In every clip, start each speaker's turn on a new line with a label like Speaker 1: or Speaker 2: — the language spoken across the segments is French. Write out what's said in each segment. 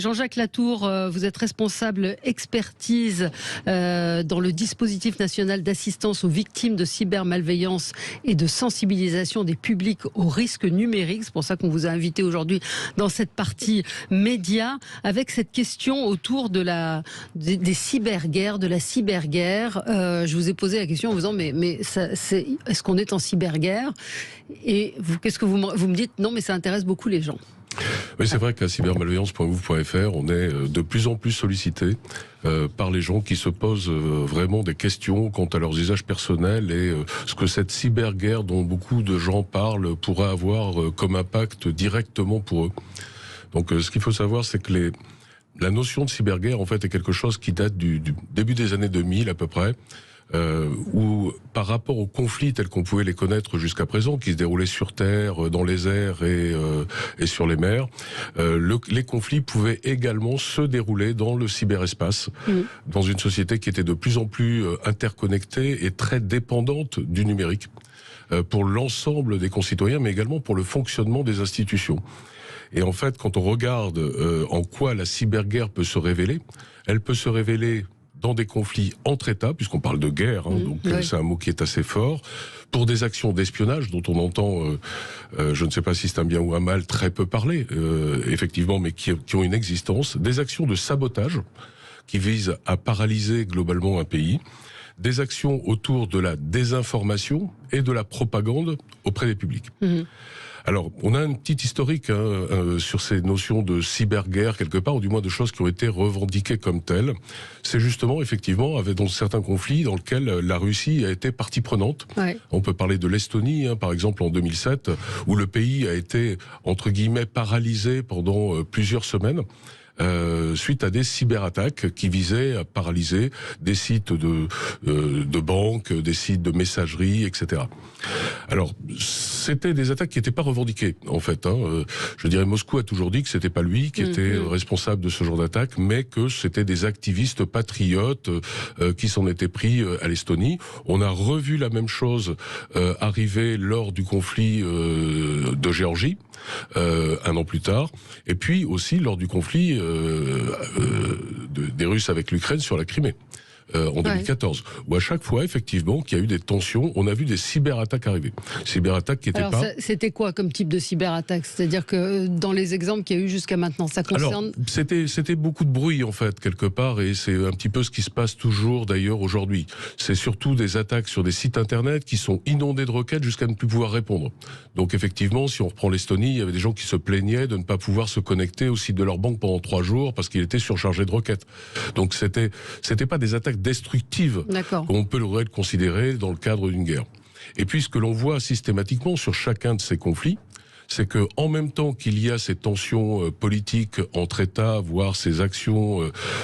Speaker 1: Jean-Jacques Latour, vous êtes responsable expertise dans le dispositif national d'assistance aux victimes de cybermalveillance et de sensibilisation des publics aux risques numériques. C'est pour ça qu'on vous a invité aujourd'hui dans cette partie média avec cette question autour de des cyberguerres, de la cyberguerre. Je vous ai posé la question en vous disant est-ce qu'on est en cyberguerre? Et qu'est-ce que vous me dites? Non, mais ça intéresse beaucoup les gens.
Speaker 2: Oui, c'est vrai qu'à cybermalveillance.gouv.fr, on est de plus en plus sollicité par les gens qui se posent vraiment des questions quant à leurs usages personnels et ce que cette cyberguerre dont beaucoup de gens parlent pourrait avoir comme impact directement pour eux. Donc ce qu'il faut savoir, c'est que la notion de cyberguerre, en fait, est quelque chose qui date du début des années 2000 à peu près. Où par rapport aux conflits tels qu'on pouvait les connaître jusqu'à présent, qui se déroulaient sur terre, dans les airs et sur les mers, les conflits pouvaient également se dérouler dans le cyberespace, dans une société qui était de plus en plus interconnectée et très dépendante du numérique, pour l'ensemble des concitoyens, mais également pour le fonctionnement des institutions. Et en fait, quand on regarde en quoi la cyberguerre peut se révéler, elle peut se révéler dans des conflits entre États, puisqu'on parle de guerre, donc c'est un mot qui est assez fort, pour des actions d'espionnage dont on entend, je ne sais pas si c'est un bien ou un mal, très peu parler, effectivement, mais qui ont une existence, des actions de sabotage qui visent à paralyser globalement un pays, des actions autour de la désinformation et de la propagande auprès des publics. Alors, on a un petit historique sur ces notions de cyberguerre quelque part, ou du moins de choses qui ont été revendiquées comme telles. C'est justement, effectivement, dans certains conflits dans lesquels la Russie a été partie prenante. Ouais. On peut parler de l'Estonie, par exemple, en 2007, où le pays a été, entre guillemets, paralysé pendant plusieurs semaines. Suite à des cyberattaques qui visaient à paralyser des sites de banques, des sites de messagerie, etc. Alors, c'était des attaques qui n'étaient pas revendiquées, en fait. Je dirais, Moscou a toujours dit que c'était pas lui qui était responsable de ce genre d'attaque, mais que c'était des activistes patriotes qui s'en étaient pris à l'Estonie. On a revu la même chose arriver lors du conflit de Géorgie, un an plus tard, et puis aussi lors du conflit des Russes avec l'Ukraine sur la Crimée. En 2014, où à chaque fois, effectivement, qu'il y a eu des tensions, on a vu des cyberattaques arriver. Cyberattaques qui étaient
Speaker 1: C'était quoi comme type de cyberattaque? C'est-à-dire que dans les exemples qu'il y a eu jusqu'à maintenant, ça concerne...
Speaker 2: Alors, c'était beaucoup de bruit, en fait, quelque part, et c'est un petit peu ce qui se passe toujours, d'ailleurs, aujourd'hui. C'est surtout des attaques sur des sites Internet qui sont inondés de requêtes jusqu'à ne plus pouvoir répondre. Donc, effectivement, si on reprend l'Estonie, il y avait des gens qui se plaignaient de ne pas pouvoir se connecter au site de leur banque pendant 3 jours parce qu'il était surchargé de requêtes. Donc, c'était pas des attaques destructives qu'on peut le considérer dans le cadre d'une guerre. Et puis ce que l'on voit systématiquement sur chacun de ces conflits, c'est que en même temps qu'il y a ces tensions politiques entre États, voire ces actions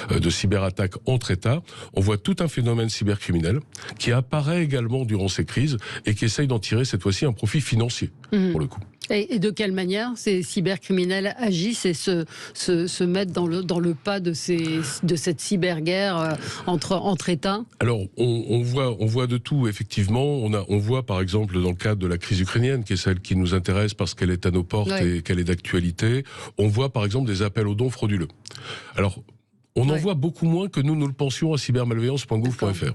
Speaker 2: de cyberattaques entre États, on voit tout un phénomène cybercriminel qui apparaît également durant ces crises et qui essaye d'en tirer cette fois-ci un profit financier, pour le coup.
Speaker 1: Et de quelle manière ces cybercriminels agissent et se mettent dans le pas de cette cyberguerre entre États? Alors,
Speaker 2: on voit de tout, effectivement. On voit, par exemple, dans le cadre de la crise ukrainienne, qui est celle qui nous intéresse parce qu'elle est à nos portes et qu'elle est d'actualité, on voit, par exemple, des appels aux dons frauduleux. Alors, on en voit beaucoup moins que nous le pensions à cybermalveillance.gouv.fr.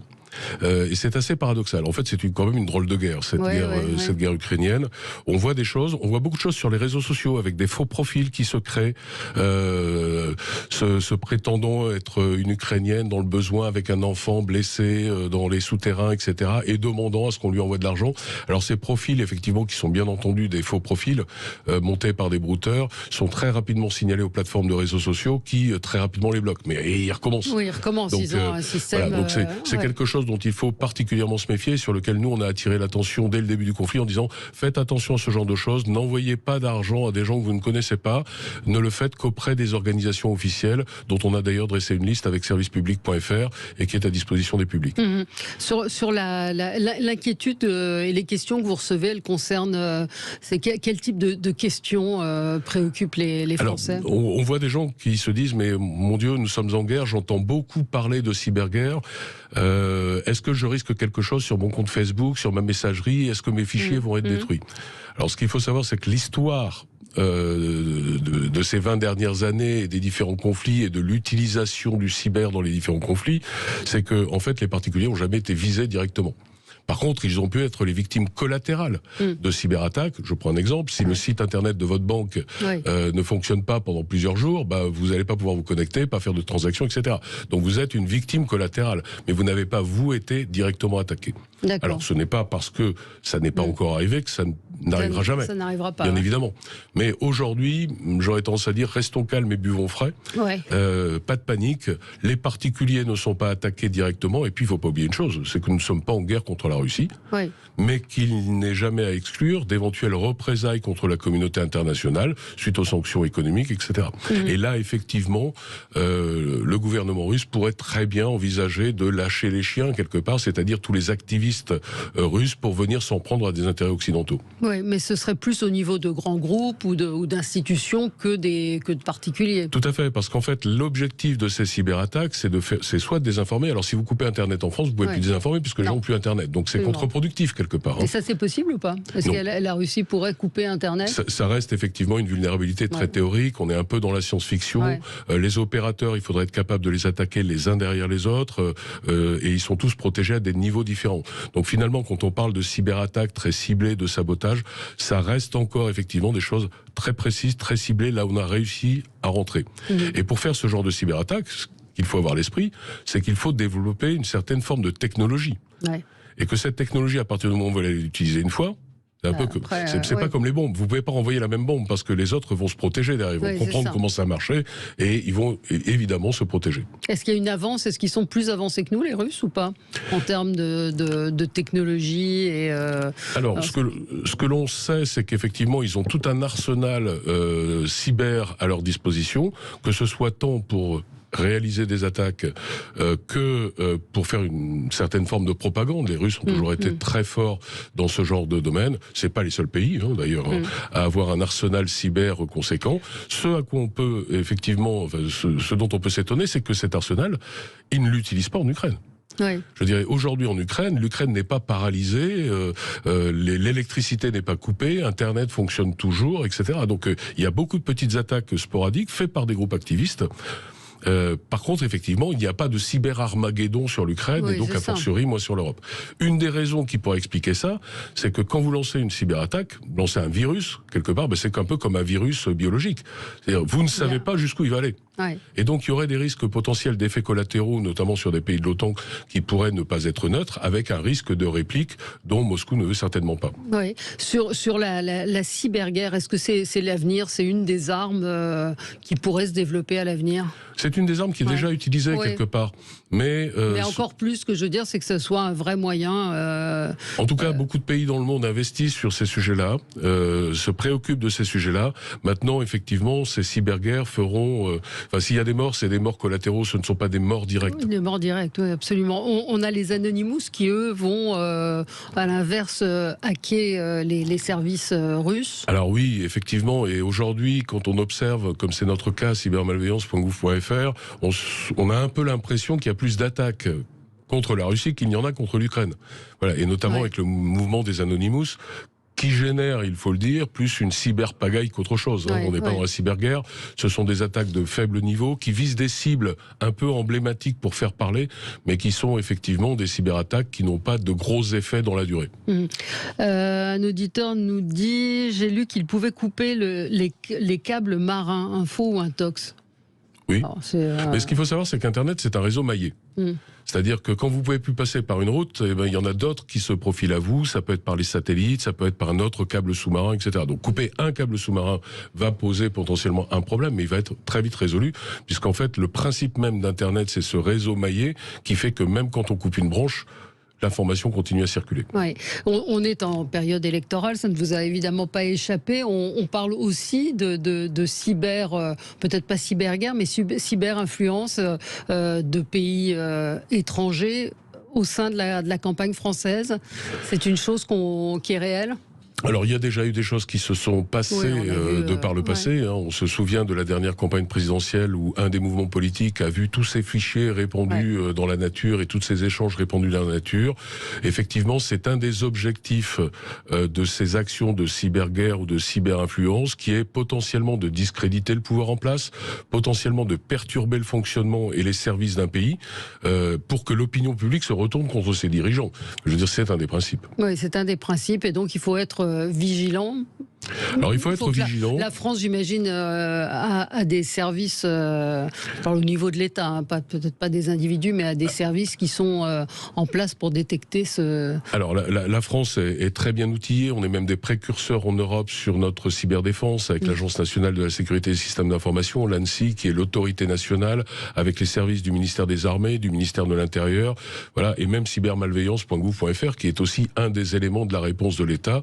Speaker 2: Et c'est assez paradoxal. En fait, c'est quand même une drôle de guerre, cette guerre ukrainienne. On voit beaucoup de choses sur les réseaux sociaux avec des faux profils qui se créent, se prétendant être une Ukrainienne dans le besoin avec un enfant blessé dans les souterrains, etc. et demandant à ce qu'on lui envoie de l'argent. Alors ces profils, effectivement, qui sont bien entendu des faux profils montés par des brouteurs, sont très rapidement signalés aux plateformes de réseaux sociaux qui très rapidement les bloquent. Mais ils recommencent.
Speaker 1: Oui, ils recommencent. Donc, ils ont un système.
Speaker 2: Voilà, donc c'est quelque chose dont il faut particulièrement se méfier, sur lequel nous on a attiré l'attention dès le début du conflit en disant faites attention à ce genre de choses, n'envoyez pas d'argent à des gens que vous ne connaissez pas, ne le faites qu'auprès des organisations officielles dont on a d'ailleurs dressé une liste avec servicepublic.fr et qui est à disposition des publics.
Speaker 1: Sur l'inquiétude et les questions que vous recevez, elles concernent quel type de questions préoccupent les Français?
Speaker 2: Alors, on voit des gens qui se disent mais mon Dieu, nous sommes en guerre, j'entends beaucoup parler de cyberguerre. Est-ce que je risque quelque chose sur mon compte Facebook, sur ma messagerie? Est-ce que mes fichiers vont être détruits? Alors, ce qu'il faut savoir, c'est que l'histoire de ces 20 dernières années et des différents conflits et de l'utilisation du cyber dans les différents conflits, c'est que en fait les particuliers n'ont jamais été visés directement. Par contre, ils ont pu être les victimes collatérales de cyberattaques. Je prends un exemple. Si le site internet de votre banque ne fonctionne pas pendant plusieurs jours, vous n'allez pas pouvoir vous connecter, pas faire de transactions, etc. Donc vous êtes une victime collatérale. Mais vous n'avez pas, vous, été directement attaqué. Alors ce n'est pas parce que ça n'est pas encore arrivé que ça n'arrivera jamais.
Speaker 1: Ça n'arrivera pas.
Speaker 2: Bien évidemment. Mais aujourd'hui, j'aurais tendance à dire, restons calmes et buvons frais. Pas de panique. Les particuliers ne sont pas attaqués directement. Et puis, il ne faut pas oublier une chose, c'est que nous ne sommes pas en guerre contre la Russie, mais qu'il n'est jamais à exclure d'éventuelles représailles contre la communauté internationale suite aux sanctions économiques, etc. Et là, effectivement, le gouvernement russe pourrait très bien envisager de lâcher les chiens quelque part, c'est-à-dire tous les activistes russes pour venir s'en prendre à des intérêts occidentaux.
Speaker 1: Oui, mais ce serait plus au niveau de grands groupes ou d'institutions que de particuliers.
Speaker 2: Tout à fait, parce qu'en fait, l'objectif de ces cyberattaques, c'est soit de désinformer. Alors, si vous coupez Internet en France, vous pouvez plus désinformer puisque les gens n'ont plus Internet. Donc, c'est contre-productif quelque part.
Speaker 1: Et ça, c'est possible ou pas? Est-ce que la Russie pourrait couper Internet?
Speaker 2: Ça reste effectivement une vulnérabilité très théorique. On est un peu dans la science-fiction. Les opérateurs, il faudrait être capable de les attaquer les uns derrière les autres. Et ils sont tous protégés à des niveaux différents. Donc, finalement, quand on parle de cyberattaques très ciblées, de sabotage, ça reste encore effectivement des choses très précises, très ciblées, là où on a réussi à rentrer. Et pour faire ce genre de cyberattaque, ce qu'il faut avoir à l'esprit, c'est qu'il faut développer une certaine forme de technologie. Et que cette technologie, à partir du moment où vous allez l'utiliser une fois, c'est un peu que c'est pas comme les bombes. Vous pouvez pas renvoyer la même bombe parce que les autres vont se protéger derrière. Ils vont comprendre comment ça marchait et ils vont évidemment se protéger. Est-ce
Speaker 1: qu'il y a une avance? Est-ce qu'ils sont plus avancés que nous, les Russes, ou pas, en termes de technologie et
Speaker 2: Alors, ce que l'on sait, c'est qu'effectivement, ils ont tout un arsenal cyber à leur disposition, que ce soit tant pour réaliser des attaques que pour faire une certaine forme de propagande. Les Russes ont toujours été très forts dans ce genre de domaine. C'est pas les seuls pays, d'ailleurs, à avoir un arsenal cyber conséquent. Ce à quoi on peut effectivement, ce dont on peut s'étonner, c'est que cet arsenal, ils ne l'utilisent pas en Ukraine. Je dirais, aujourd'hui en Ukraine, l'Ukraine n'est pas paralysée, l'électricité n'est pas coupée, Internet fonctionne toujours, etc. Donc il y a beaucoup de petites attaques sporadiques faites par des groupes activistes. Par contre, effectivement, il n'y a pas de cyber-Armageddon sur l'Ukraine et donc, a fortiori, moi, sur l'Europe. Une des raisons qui pourrait expliquer ça, c'est que quand vous lancez une cyberattaque, lancez un virus, quelque part, c'est un peu comme un virus biologique. C'est-à-dire, vous ne savez pas jusqu'où il va aller. Et donc, il y aurait des risques potentiels d'effets collatéraux, notamment sur des pays de l'OTAN, qui pourraient ne pas être neutres, avec un risque de réplique dont Moscou ne veut certainement pas.
Speaker 1: Sur la cyberguerre, est-ce que c'est l'avenir? C'est une des armes qui pourrait se développer à l'avenir?
Speaker 2: C'est une des armes qui est déjà utilisée quelque part. Mais
Speaker 1: encore plus, ce que je veux dire, c'est que ce soit un vrai moyen.
Speaker 2: En tout cas, beaucoup de pays dans le monde investissent sur ces sujets-là, se préoccupent de ces sujets-là. Maintenant, effectivement, ces cyberguerres feront... s'il y a des morts, c'est des morts collatéraux, ce ne sont pas des morts directes.
Speaker 1: Oui, des morts directes, oui, absolument. On a les Anonymous qui, eux, vont, à l'inverse, hacker les services russes. Alors
Speaker 2: oui, effectivement. Et aujourd'hui, quand on observe, comme c'est notre cas, cybermalveillance.gouv.fr, on a un peu l'impression qu'il y a plus d'attaques contre la Russie qu'il n'y en a contre l'Ukraine. Voilà. Et notamment avec le mouvement des Anonymous, qui génère, il faut le dire, plus une cyberpagaille qu'autre chose. On n'est pas dans la cyberguerre. Ce sont des attaques de faible niveau qui visent des cibles un peu emblématiques pour faire parler, mais qui sont effectivement des cyberattaques qui n'ont pas de gros effets dans la durée.
Speaker 1: Un auditeur nous dit, j'ai lu qu'il pouvait couper les câbles marins, info ou intox. Oui,
Speaker 2: mais ce qu'il faut savoir, c'est qu'Internet, c'est un réseau maillé. C'est-à-dire que quand vous ne pouvez plus passer par une route, il y en a d'autres qui se profilent à vous. Ça peut être par les satellites, ça peut être par un autre câble sous-marin, etc. Donc couper un câble sous-marin va poser potentiellement un problème, mais il va être très vite résolu, puisqu'en fait, le principe même d'Internet, c'est ce réseau maillé qui fait que même quand on coupe une branche, l'information continue à circuler.
Speaker 1: On est en période électorale, ça ne vous a évidemment pas échappé. On parle aussi de cyber, peut-être pas cyberguerre, mais cyber-influence de pays étrangers au sein de la campagne française. C'est une chose qui est réelle ?
Speaker 2: Alors, il y a déjà eu des choses qui se sont passées de par le passé. Hein. On se souvient de la dernière campagne présidentielle où un des mouvements politiques a vu tous ces fichiers répandus dans la nature et tous ces échanges répandus dans la nature. Effectivement, c'est un des objectifs de ces actions de cyberguerre ou de cyberinfluence qui est potentiellement de discréditer le pouvoir en place, potentiellement de perturber le fonctionnement et les services d'un pays pour que l'opinion publique se retourne contre ses dirigeants. Je veux dire, c'est un des principes.
Speaker 1: Oui, c'est un des principes et donc il faut être vigilant.
Speaker 2: Alors il faut être vigilant.
Speaker 1: La France, j'imagine, a des services, au niveau de l'État, hein, peut-être pas des individus, mais a des services qui sont en place pour détecter ce...
Speaker 2: Alors la France est très bien outillée, on est même des précurseurs en Europe sur notre cyberdéfense avec l'Agence nationale de la sécurité des systèmes d'information, l'ANSSI, qui est l'autorité nationale, avec les services du ministère des Armées, du ministère de l'Intérieur, voilà, et même cybermalveillance.gouv.fr, qui est aussi un des éléments de la réponse de l'État,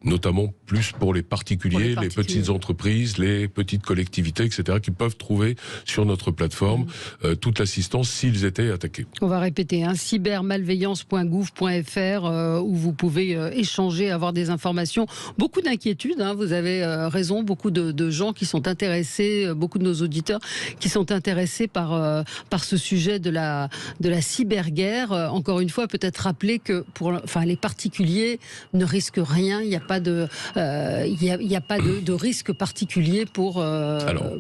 Speaker 2: notamment plus pour les particuliers, les petites entreprises, les petites collectivités, etc., qui peuvent trouver sur notre plateforme toute l'assistance s'ils étaient attaqués.
Speaker 1: On va répéter, hein, cybermalveillance.gouv.fr, où vous pouvez échanger, avoir des informations. Beaucoup d'inquiétudes, hein, vous avez raison, beaucoup de gens qui sont intéressés, beaucoup de nos auditeurs qui sont intéressés par ce sujet de la cyberguerre. Encore une fois, peut-être rappeler que les particuliers ne risquent rien, il n'y a pas de risque particulier pour...
Speaker 2: Alors,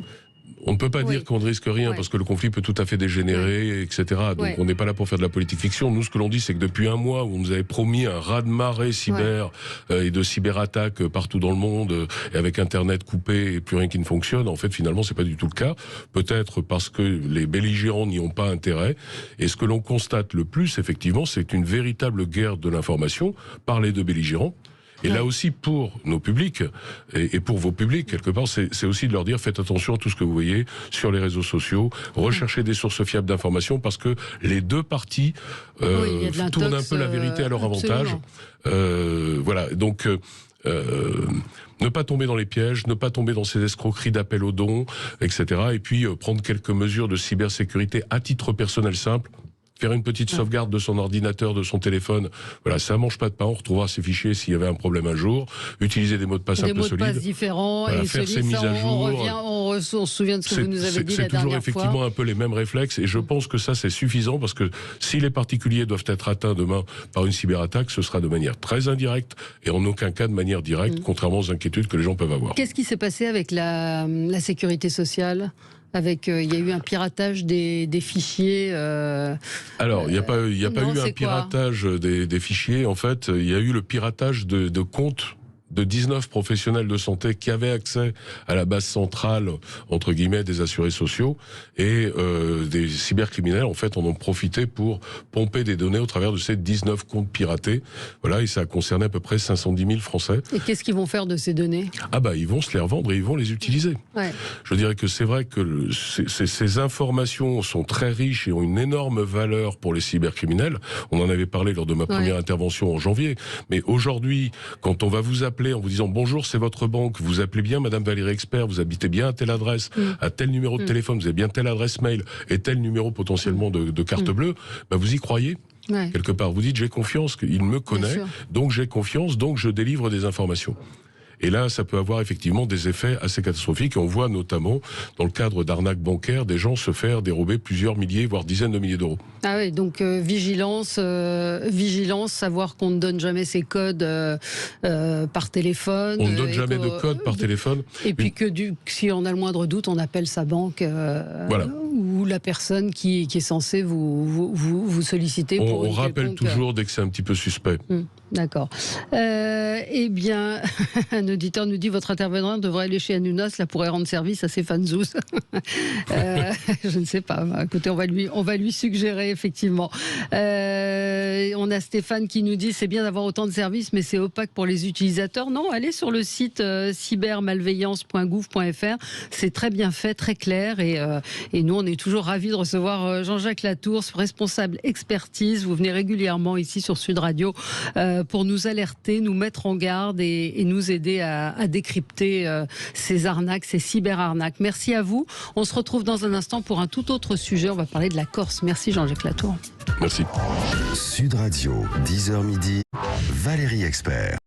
Speaker 2: on ne peut pas dire qu'on ne risque rien parce que le conflit peut tout à fait dégénérer, etc. Donc on n'est pas là pour faire de la politique fiction. Nous, ce que l'on dit, c'est que depuis un mois où on nous avait promis un raz-de-marée cyber et de cyberattaques partout dans le monde, et avec Internet coupé et plus rien qui ne fonctionne, en fait, finalement, c'est pas du tout le cas. Peut-être parce que les belligérants n'y ont pas intérêt. Et ce que l'on constate le plus, effectivement, c'est une véritable guerre de l'information par les deux belligérants. Et là aussi, pour nos publics, et pour vos publics, quelque part, c'est aussi de leur dire, faites attention à tout ce que vous voyez sur les réseaux sociaux, recherchez des sources fiables d'informations, parce que les deux parties tournent un peu la vérité à leur avantage. Voilà, donc... ne pas tomber dans les pièges, ne pas tomber dans ces escroqueries d'appel aux dons, etc. Et puis prendre quelques mesures de cybersécurité à titre personnel simple. Faire une petite sauvegarde de son ordinateur, de son téléphone. Voilà, ça mange pas de pain. On retrouvera ses fichiers s'il y avait un problème un jour. Utiliser des mots de passe un peu solides. Des mots de passe
Speaker 1: différents.
Speaker 2: Voilà,
Speaker 1: et
Speaker 2: faire ses mises à jour.
Speaker 1: On se souvient de ce que vous nous avez dit la dernière fois.
Speaker 2: C'est toujours effectivement un peu les mêmes réflexes. Et je pense que ça, c'est suffisant parce que si les particuliers doivent être atteints demain par une cyberattaque, ce sera de manière très indirecte et en aucun cas de manière directe, contrairement aux inquiétudes que les gens peuvent avoir.
Speaker 1: Qu'est-ce qui s'est passé avec la sécurité sociale ? Il y a eu un piratage des fichiers.
Speaker 2: Alors, il n'y a pas eu un piratage des fichiers. En fait, il y a eu le piratage de comptes de 19 professionnels de santé qui avaient accès à la base centrale, entre guillemets, des assurés sociaux, et des cybercriminels, en fait, en ont profité pour pomper des données au travers de ces 19 comptes piratés. Voilà, et ça a concerné à peu près 510 000 Français.
Speaker 1: Et qu'est-ce qu'ils vont faire de ces données ?
Speaker 2: Ils vont se les revendre et ils vont les utiliser. Je dirais que c'est vrai que ces informations sont très riches et ont une énorme valeur pour les cybercriminels. On en avait parlé lors de ma première intervention en janvier. Mais aujourd'hui, quand on va vous appeler en vous disant bonjour, c'est votre banque, vous appelez bien Madame Valérie Expert, vous habitez bien à telle adresse, à tel numéro de téléphone, vous avez bien telle adresse mail et tel numéro potentiellement de carte bleue, vous y croyez. Quelque part, vous dites j'ai confiance, qu'il me connaît, donc j'ai confiance, donc je délivre des informations. Et là, ça peut avoir effectivement des effets assez catastrophiques. Et on voit notamment, dans le cadre d'arnaques bancaires, des gens se faire dérober plusieurs milliers, voire dizaines de milliers d'euros.
Speaker 1: Ah oui, donc vigilance, savoir qu'on ne donne jamais ses codes par téléphone.
Speaker 2: On ne donne jamais de code par téléphone.
Speaker 1: Et puis si on a le moindre doute, on appelle sa banque ou la personne qui est censée vous solliciter.
Speaker 2: On rappelle toujours dès que c'est un petit peu suspect.
Speaker 1: D'accord. Eh bien, un auditeur nous dit votre intervenant devrait aller chez Hanouna, cela pourrait rendre service à ses fanzous. Je ne sais pas. Écoutez, on va lui suggérer effectivement. On a Stéphane qui nous dit c'est bien d'avoir autant de services, mais c'est opaque pour les utilisateurs. Non, allez sur le site cybermalveillance.gouv.fr. C'est très bien fait, très clair, et nous on est toujours ravis de recevoir Jean-Jacques Latour, responsable expertise. Vous venez régulièrement ici sur Sud Radio pour nous alerter, nous mettre en garde et nous aider à décrypter ces arnaques, ces cyber-arnaques. Merci à vous. On se retrouve dans un instant pour un tout autre sujet. On va parler de la Corse. Merci Jean-Jacques Latour.
Speaker 2: Merci.
Speaker 3: Sud Radio, 10h midi, Valérie Expert.